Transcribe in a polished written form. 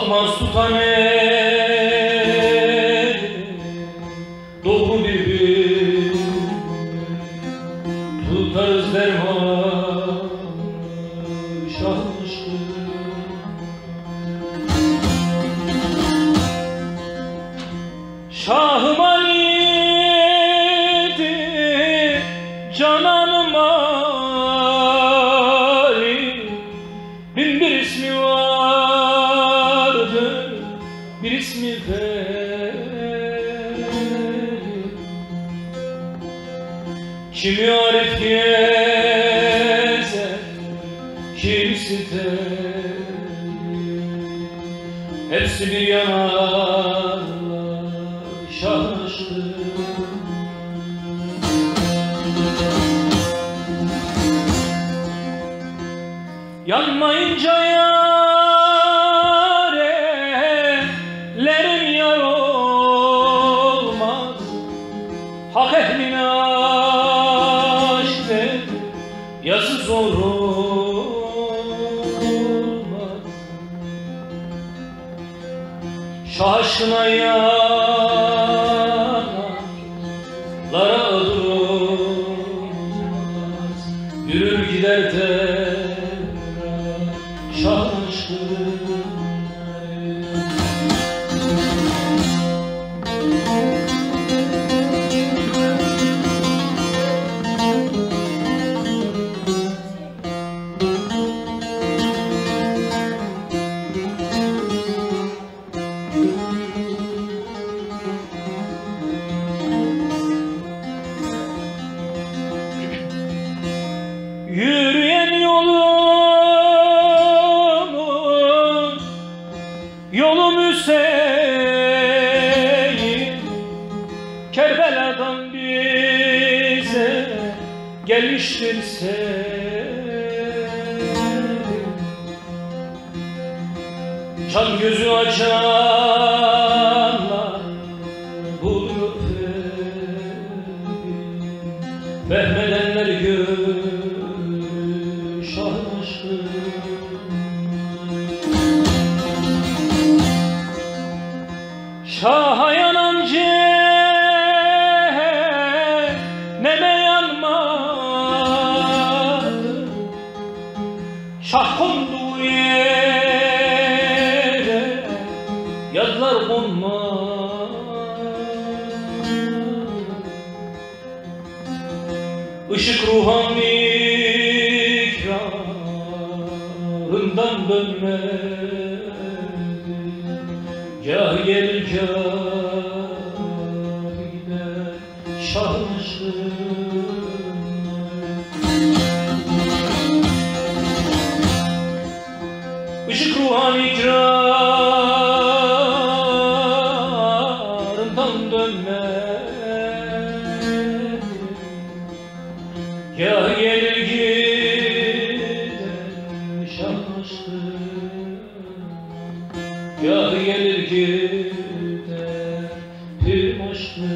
Kalkmaz tutan el, doğru bir tutarız derman şah aşkı. Şahım Ali'di, cananım Ali. Bin bir ismi vardı, bir ismi Veli. Kimi Arif gezer, kimisi deli. Hepsi bir yanar şah aşkı. Yanmayınca yarelerim yar olmaz. Hak ehline aşk ver, yazı zor olmaz. Şah aşkına yanarlara durmaz. Yürür gider de şah aşkı. Yürüyen yolum Hüseyin, Kerbela'dan bize gelmiştir sen. Can gözü açanlar buluyor vehmedenler görür şah aşkı. Şaha yanan cehenneme yanmadı. Şah konduğu yere yazlar konmaz. Işık ruhan ikrarından dönmez. Kâh gelir kâh gider şah aşkı. Işık ruhan ikrarından dönmez. Kâh gelir gider şah aşkı. Kâh gelir gider pir aşkı.